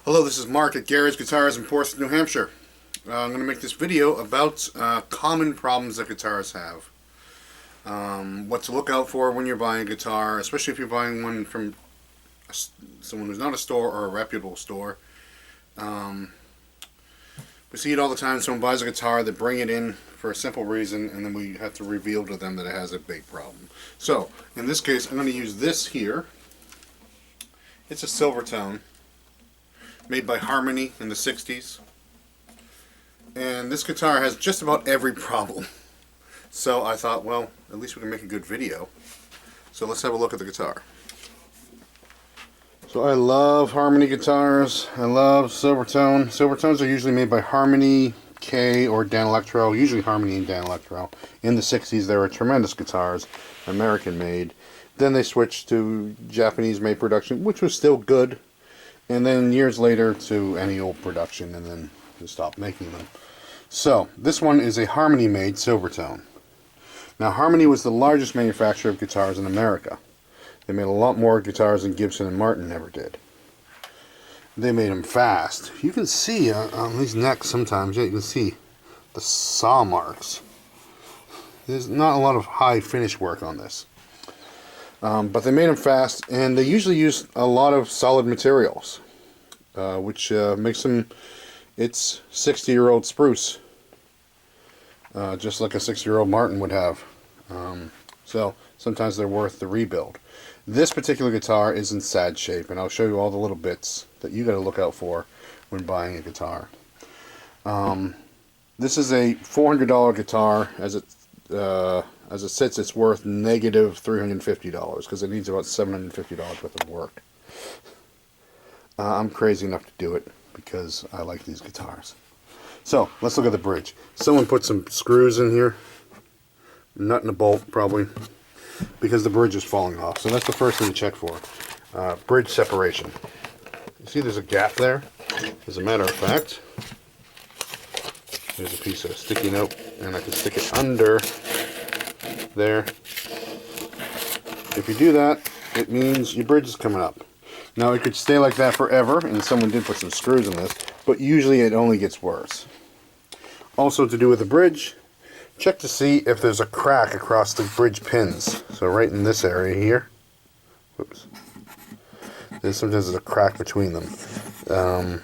Hello, this is Mark at Garrett's Guitars in Portsmouth, New Hampshire. I'm going to make this video about common problems that guitarists have. What to look out for when you're buying a guitar, especially if you're buying one from someone who's not a store or a reputable store. We see it all the time. Someone buys a guitar, they bring it in for a simple reason, and then we have to reveal to them that it has a big problem. So, in this case, I'm going to use this here. It's a silver tone, made by Harmony in the 60s. And this guitar has just about every problem. So I thought, well, at least we can make a good video. So let's have a look at the guitar. So I love Harmony guitars. I love Silvertone. Silvertones are usually made by Harmony, Kay, or Danelectro. Usually Harmony and Danelectro. In the 60s, they were tremendous guitars, American made. Then they switched to Japanese made production, which was still good. And then years later to any old production, and then they stopped making them. So this one is a Harmony made Silvertone. Now Harmony was the largest manufacturer of guitars in America. They made a lot more guitars than Gibson and Martin ever did. They made them fast. You can see on these necks sometimes, yeah, you can see the saw marks. There's not a lot of high finish work on this. But they made them fast, and they usually use a lot of solid materials, which makes them, it's 60-year-old spruce, just like a 60-year-old Martin would have. So sometimes they're worth the rebuild. This particular guitar is in sad shape, and I'll show you all the little bits that you got to look out for when buying a guitar. This is a $400 guitar. As it sits, it's worth negative $350 because it needs about $750 worth of work. I'm crazy enough to do it because I like these guitars. So let's look at the bridge. Someone put some screws in here, nut and a bolt probably, because the bridge is falling off. So that's the first thing to check for. Bridge separation. You see there's a gap there? As a matter of fact, there's a piece of sticky note, and I can stick it under there. If you do that, it means your bridge is coming up. Now it could stay like that forever, and someone did put some screws in this, but usually it only gets worse. Also, to do with the bridge, check to see if there's a crack across the bridge pins. So right in this area here, whoops, sometimes there's a crack between them.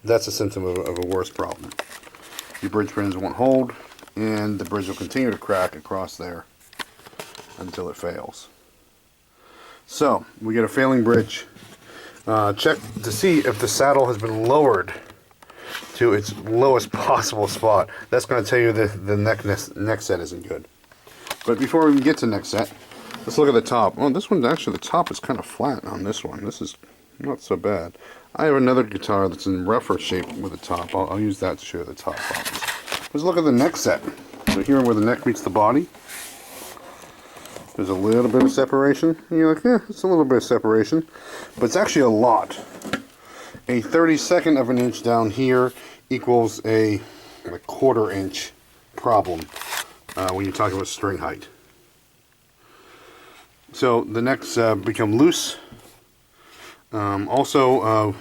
That's a symptom of a worse problem. Your bridge pins won't hold, and the bridge will continue to crack across there until it fails. So we get a failing bridge. Check to see if the saddle has been lowered to its lowest possible spot. That's going to tell you that the neck set isn't good. But before we even get to neck set, let's look at the top. Oh, this one actually, the top is kind of flat on this one. This is not so bad. I have another guitar that's in rougher shape with the top. I'll use that to show you the top problems. Let's look at the neck set. So here where the neck meets the body, there's a little bit of separation. And you're like, yeah, it's a little bit of separation. But it's actually a lot. A 32nd of an inch down here equals a 1/4 inch problem when you're talking about string height. So the necks become loose. Also,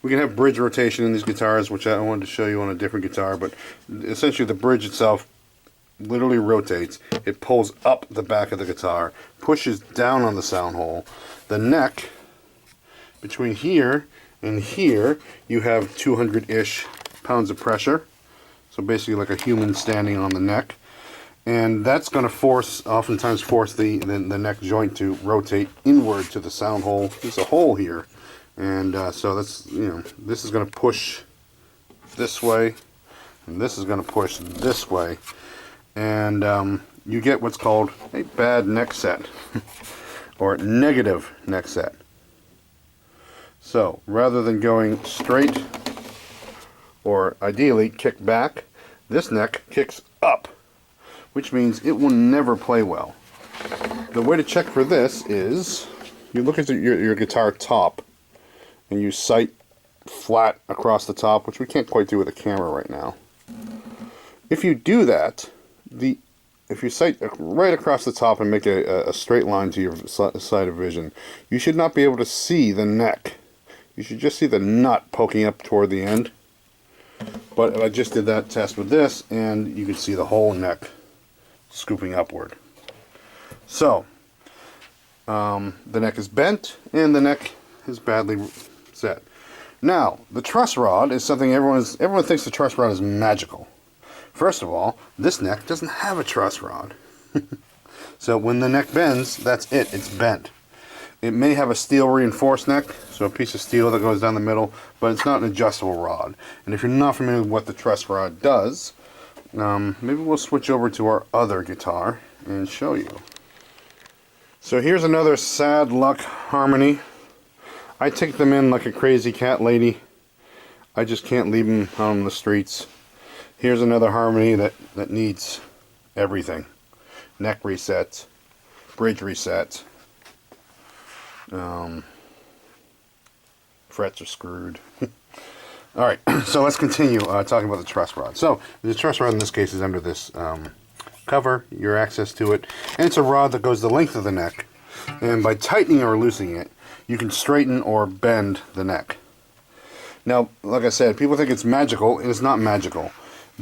we can have bridge rotation in these guitars, which I wanted to show you on a different guitar, but essentially the bridge itself literally rotates. It pulls up the back of the guitar, pushes down on the sound hole. The neck, between here and here, you have 200-ish pounds of pressure. So basically like a human standing on the neck. And that's going to oftentimes force the neck joint to rotate inward to the sound hole. There's a hole here. And so that's, this is going to push this way, and this is going to push this way. And you get what's called a bad neck set, or negative neck set. So rather than going straight, or ideally kick back, this neck kicks up, which means it will never play well. The way to check for this is you look at your guitar top, and you sight flat across the top, which we can't quite do with a camera right now. If you do that, if you sight right across the top and make a straight line to your side of vision, you should not be able to see the neck you should just see the nut poking up toward the end. But I just did that test with this, and you can see the whole neck scooping upward. So, the neck is bent, and the neck is badly set. Now, the truss rod is something everyone thinks the truss rod is magical. First of all, this neck doesn't have a truss rod. So when the neck bends, that's it, it's bent. It may have a steel reinforced neck, so a piece of steel that goes down the middle, but it's not an adjustable rod. And if you're not familiar with what the truss rod does, maybe we'll switch over to our other guitar and show you. So here's another sad luck harmony. I take them in like a crazy cat lady. I just can't leave them out on the streets. Here's another harmony that needs everything. Neck reset, bridge reset. Frets are screwed. Alright, so let's continue talking about the truss rod. So, the truss rod in this case is under this cover, your access to it, and it's a rod that goes the length of the neck, and by tightening or loosening it, you can straighten or bend the neck. Now, like I said, people think it's magical, and it's not magical,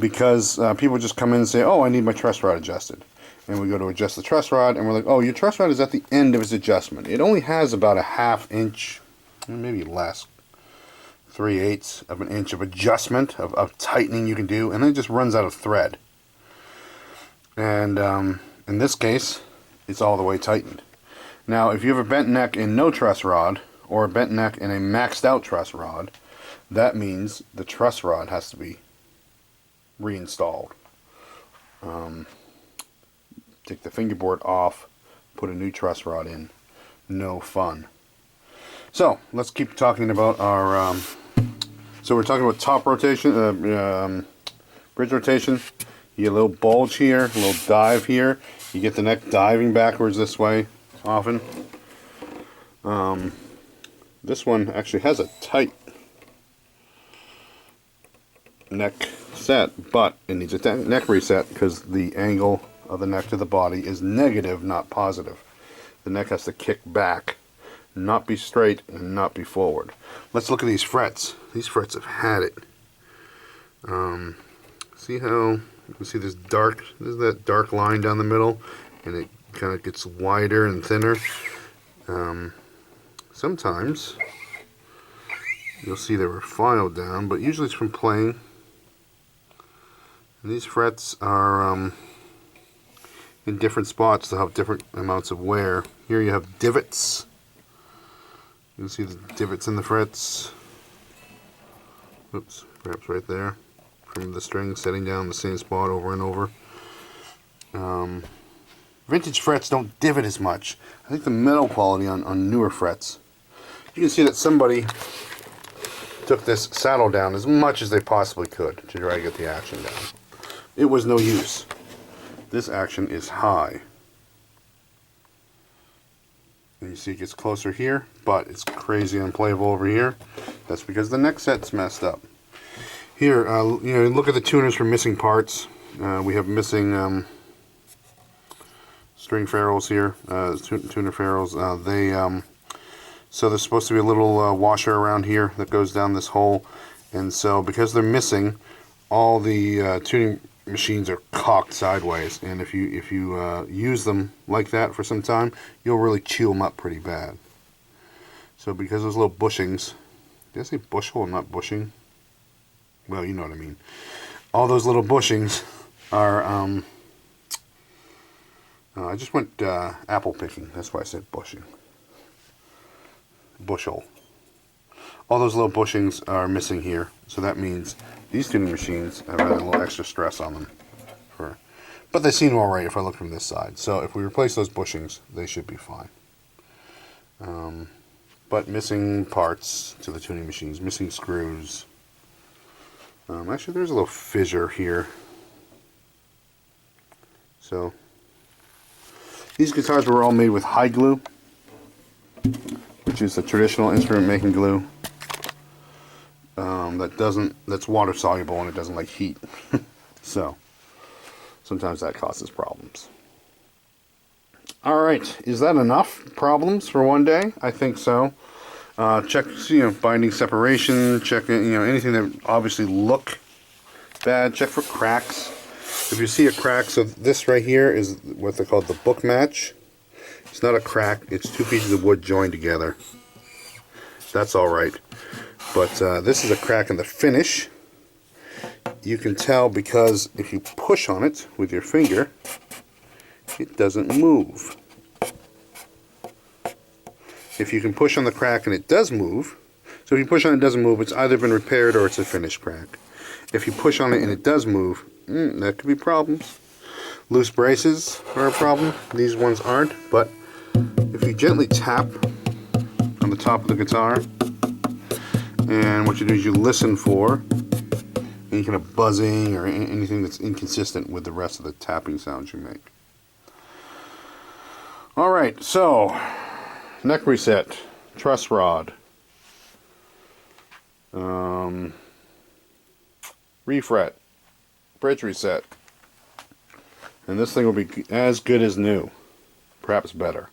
because people just come in and say, oh, I need my truss rod adjusted. And we go to adjust the truss rod, and we're like, oh, your truss rod is at the end of its adjustment. It only has about a ½ inch, maybe less, 3/8 of an inch of adjustment, of tightening you can do, and then it just runs out of thread. And in this case, it's all the way tightened. Now, if you have a bent neck and no truss rod, or a bent neck and a maxed out truss rod, that means the truss rod has to be reinstalled. Take the fingerboard off, put a new truss rod in. No fun. So, let's keep talking about our... so we're talking about top rotation, bridge rotation. You get a little bulge here, a little dive here. You get the neck diving backwards this way often. This one actually has a tight neck set, but it needs a neck reset because the angle of the neck to the body is negative, not positive. The neck has to kick back, not be straight, and not be forward. Let's look at these frets. These frets have had it. See how you can see this dark, there's that dark line down the middle, and it kind of gets wider and thinner. Sometimes you'll see they were filed down, but usually it's from playing. And these frets are in different spots. They'll have different amounts of wear. Here you have divots. You can see the divots in the frets. Oops, perhaps right there. From the string setting down the same spot over and over. Vintage frets don't divot as much. I think the metal quality on newer frets. You can see that somebody took this saddle down as much as they possibly could to try to get the action down. It was no use. This action is high. And you see it gets closer here, but it's crazy unplayable over here. That's because the neck set's messed up. Here, you know, look at the tuners for missing parts. We have missing string ferrules here, tuner ferrules. So there's supposed to be a little washer around here that goes down this hole, and so because they're missing, all the tuning machines are cocked sideways, and if you use them like that for some time, you'll really chew them up pretty bad. So because those little bushings, did I say bushel and not bushing? Well, you know what I mean. All those little bushings are, I just went apple picking, that's why I said bushing. Bushel. All those little bushings are missing here, so that means these tuning machines have had a little extra stress on them. But they seem alright if I look from this side. So if we replace those bushings, they should be fine. But missing parts to the tuning machines, missing screws. Actually, there's a little fissure here. So these guitars were all made with high glue, which is the traditional instrument making glue. That's water soluble and it doesn't like heat. So sometimes that causes problems. Alright, is that enough problems for one day? I think so. Check, binding separation. Check, anything that obviously look bad. Check for cracks. If you see a crack, so this right here is what they call the book match. It's not a crack. It's two pieces of wood joined together. That's all right. But this is a crack in the finish. You can tell because if you push on it with your finger, it doesn't move. If you can push on the crack and it does move, so if you push on it and it doesn't move, it's either been repaired or it's a finished crack. If you push on it and it does move, that could be problems. Loose braces are a problem. These ones aren't, but if you gently tap on the top of the guitar, and what you do is you listen for any kind of buzzing or anything that's inconsistent with the rest of the tapping sounds you make. Alright, so neck reset, truss rod, refret, bridge reset, and this thing will be as good as new, perhaps better.